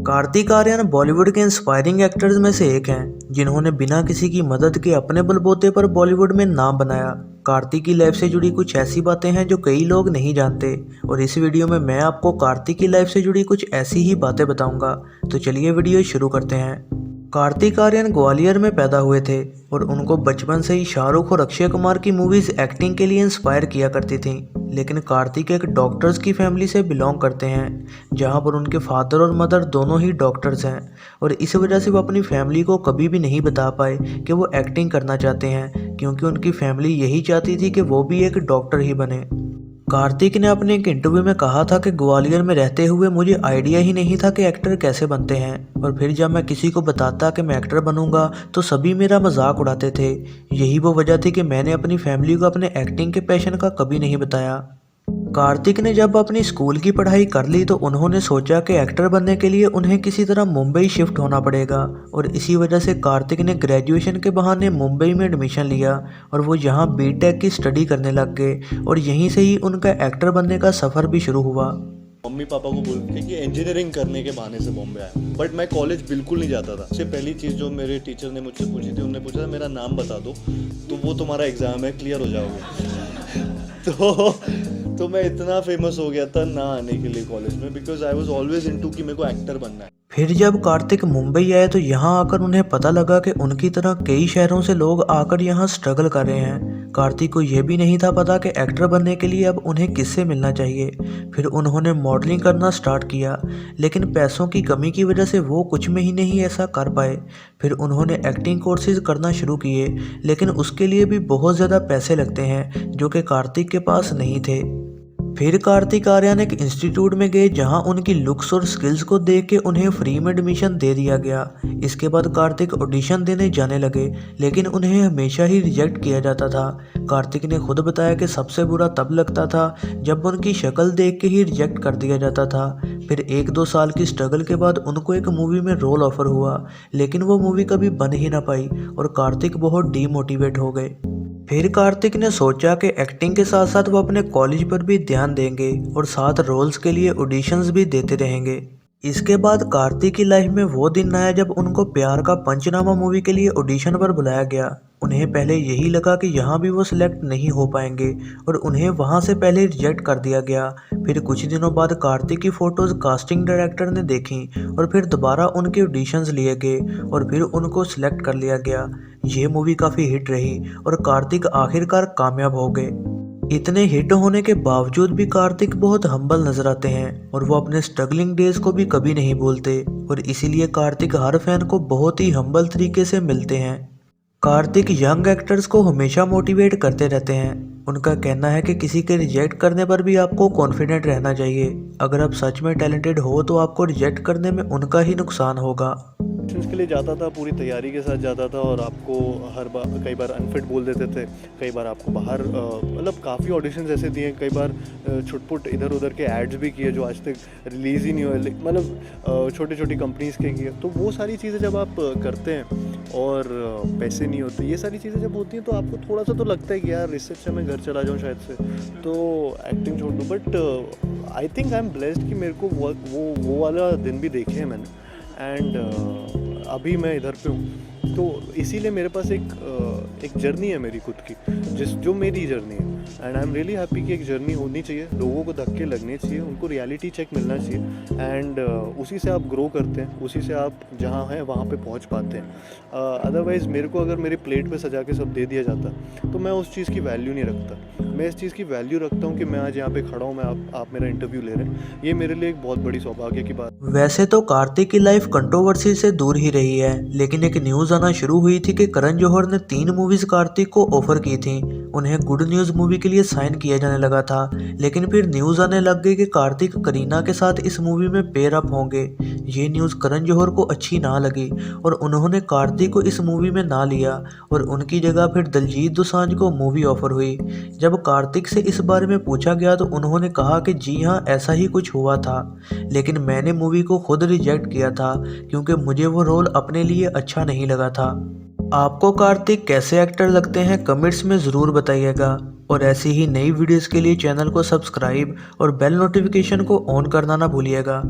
कार्तिक आर्यन बॉलीवुड के inspiring actors में से एक हैं जिन्होंने बिना किसी की मदद के अपने बलबूते पर बॉलीवुड में नाम बनाया। कार्तिक की लाइफ से जुड़ी कुछ ऐसी बातें हैं जो कई लोग नहीं जानते और इस वीडियो में मैं आपको कार्तिक की लाइफ से जुड़ी कुछ ऐसी ही बातें बताऊंगा। तो चलिए वीडियो शुरू करते हैं। कार्तिक आर्यन ग्वालियर में पैदा हुए थे और उनको बचपन से ही शाहरुख और अक्षय कुमार की मूवीज एक्टिंग के लिए इंस्पायर किया करती थीं। लेकिन कार्तिक एक डॉक्टर्स की फैमिली से बिलोंग करते हैं जहां पर उनके फादर और मदर दोनों ही डॉक्टर्स हैं और इस वजह से वो अपनी फैमिली को कभी भी नहीं बता पाए कि वो एक्टिंग करना चाहते हैं, क्योंकि उनकी फैमिली यही चाहती थी कि वो भी एक डॉक्टर ही बने। कार्तिक ने अपने एक इंटरव्यू में कहा था कि ग्वालियर में रहते हुए मुझे आइडिया ही नहीं था कि एक्टर कैसे बनते हैं और फिर जब मैं किसी को बताता कि मैं एक्टर बनूंगा तो सभी मेरा मजाक उड़ाते थे। यही वो वजह थी कि मैंने अपनी फैमिली को अपने एक्टिंग के पैशन का कभी नहीं बताया। कार्तिक ने जब अपनी स्कूल की पढ़ाई कर ली तो उन्होंने सोचा कि एक्टर बनने के लिए उन्हें किसी तरह मुंबई शिफ्ट होना पड़ेगा और इसी वजह से कार्तिक ने ग्रेजुएशन के बहाने मुंबई में एडमिशन लिया और वो यहाँ बीटेक की स्टडी करने लग गए और यहीं से ही उनका एक्टर बनने का सफ़र भी शुरू हुआ। मम्मी पापा को बोल के कि इंजीनियरिंग करने के बहाने से बॉम्बे आया, बट मैं कॉलेज बिल्कुल नहीं जाता था। सबसे पहली चीज़ जो मेरे टीचर ने मुझसे पूछी थी, उन्होंने पूछा था मेरा नाम बता दो तो वो तुम्हारा एग्ज़ाम है, क्लियर हो जाओगे। तो मैं इतना फेमस हो गया था ना आने के लिए कॉलेज में, because I was always into कि मेरे को एक्टर बनना है। फिर जब कार्तिक मुंबई आए तो यहाँ आकर उन्हें पता लगा कि उनकी तरह कई शहरों से लोग आकर यहाँ स्ट्रगल कर रहे हैं। कार्तिक को यह भी नहीं था पता कि एक्टर बनने के लिए अब उन्हें किससे मिलना चाहिए। फिर उन्होंने मॉडलिंग करना स्टार्ट किया, लेकिन पैसों की कमी की वजह से वो कुछ महीने ही ऐसा कर पाए। फिर उन्होंने एक्टिंग कोर्सेज करना शुरू किए, लेकिन उसके लिए भी बहुत ज़्यादा पैसे लगते हैं जो कि कार्तिक के पास नहीं थे। फिर कार्तिक आर्यन एक इंस्टीट्यूट में गए जहां उनकी लुक्स और स्किल्स को देख के उन्हें फ्री में एडमिशन दे दिया गया। इसके बाद कार्तिक ऑडिशन देने जाने लगे, लेकिन उन्हें हमेशा ही रिजेक्ट किया जाता था। कार्तिक ने खुद बताया कि सबसे बुरा तब लगता था जब उनकी शक्ल देख के ही रिजेक्ट कर दिया जाता था। फिर 1-2 साल की स्ट्रगल के बाद उनको एक मूवी में रोल ऑफर हुआ, लेकिन वो मूवी कभी बन ही ना पाई और कार्तिक बहुत डीमोटिवेट हो गए। फिर कार्तिक ने सोचा कि एक्टिंग के साथ साथ वो अपने कॉलेज पर भी ध्यान देंगे और साथ रोल्स के लिए ऑडिशंस भी देते रहेंगे। इसके बाद कार्तिक की लाइफ में वो दिन आया जब उनको प्यार का पंचनामा मूवी के लिए ऑडिशन पर बुलाया गया। उन्हें पहले यही लगा कि यहाँ भी वो सिलेक्ट नहीं हो पाएंगे और उन्हें वहाँ से पहले रिजेक्ट कर दिया गया। फिर कुछ दिनों बाद कार्तिक की फ़ोटोज़ कास्टिंग डायरेक्टर ने देखी और फिर दोबारा उनके ऑडिशंस लिए गए और फिर उनको सिलेक्ट कर लिया गया। ये मूवी काफ़ी हिट रही और कार्तिक आखिरकार कामयाब हो गए। इतने हिट होने के बावजूद भी कार्तिक बहुत हम्बल नजर आते हैं और वो अपने स्ट्रगलिंग डेज को भी कभी नहीं भूलते और इसीलिए कार्तिक हर फैन को बहुत ही हम्बल तरीके से मिलते हैं। कार्तिक यंग एक्टर्स को हमेशा मोटिवेट करते रहते हैं। उनका कहना है कि किसी के रिजेक्ट करने पर भी आपको कॉन्फिडेंट रहना चाहिए। अगर आप सच में टैलेंटेड हो तो आपको रिजेक्ट करने में उनका ही नुकसान होगा। ऑडिशंस के लिए जाता था, पूरी तैयारी के साथ जाता था और आपको हर बार कई बार अनफिट बोल देते थे, कई बार आपको बाहर मतलब काफ़ी ऑडिशंस ऐसे दिए, कई बार छुटपुट इधर उधर के एड्स भी किए जो आज तक रिलीज़ ही नहीं हुए, मतलब छोटी छोटी कंपनीज़ के किए। तो वो सारी चीज़ें जब आप करते हैं और पैसे नहीं होते, ये सारी चीज़ें जब होती हैं तो आपको थोड़ा सा तो लगता है कि यार इससे अच्छा मैं घर चला जाऊँ शायद से, तो एक्टिंग छोड़ दूँ। But I think I am blessed कि मेरे को वो वाला दिन भी देखे हैं मैंने, एंड अभी मैं इधर पे हूँ। तो इसीलिए मेरे पास एक जर्नी है मेरी खुद की, जो मेरी जर्नी है, and I am really happy कि एक जर्नी होनी चाहिए। लोगों को धक्के लगने चाहिए, उनको रियलिटी चेक मिलना चाहिए, एंड उसी से आप ग्रो करते हैं, उसी से आप जहाँ हैं वहाँ पे पहुँच पाते हैं। अदरवाइज़ मेरे को अगर मेरे प्लेट पे सजा के सब दे दिया जाता तो मैं उस चीज़ की वैल्यू नहीं रखता। मैं इस चीज़ की वैल्यू रखता हूँ कि मैं आज यहाँ पे खड़ा हूँ, आप मेरा इंटरव्यू ले रहे हैं, ये मेरे लिए एक बहुत बड़ी सौभाग्य की बात। वैसे तो कार्तिक की लाइफ कंट्रोवर्सी से दूर ही रही है, लेकिन एक न्यूज़ आना शुरू हुई थी कि करण जौहर ने 3 मूवीज कार्तिक को ऑफर की थी। उन्हें गुड न्यूज़ मूवी के लिए साइन किया जाने लगा था, लेकिन फिर न्यूज़ आने लग गई कि कार्तिक करीना के साथ इस मूवी में पेयर अप होंगे। ये न्यूज़ करण जौहर को अच्छी ना लगी और उन्होंने कार्तिक को इस मूवी में ना लिया और उनकी जगह फिर दिलजीत दोसांझ को मूवी ऑफर हुई। जब कार्तिक से इस बारे में पूछा गया तो उन्होंने कहा कि जी हाँ, ऐसा ही कुछ हुआ था, लेकिन मैंने मूवी को खुद रिजेक्ट किया था क्योंकि मुझे वो रोल अपने लिए अच्छा नहीं लगा था। आपको कार्तिक कैसे एक्टर लगते हैं कमेंट्स में ज़रूर बताइएगा और ऐसी ही नई वीडियोस के लिए चैनल को सब्सक्राइब और बेल नोटिफिकेशन को ऑन करना ना भूलिएगा।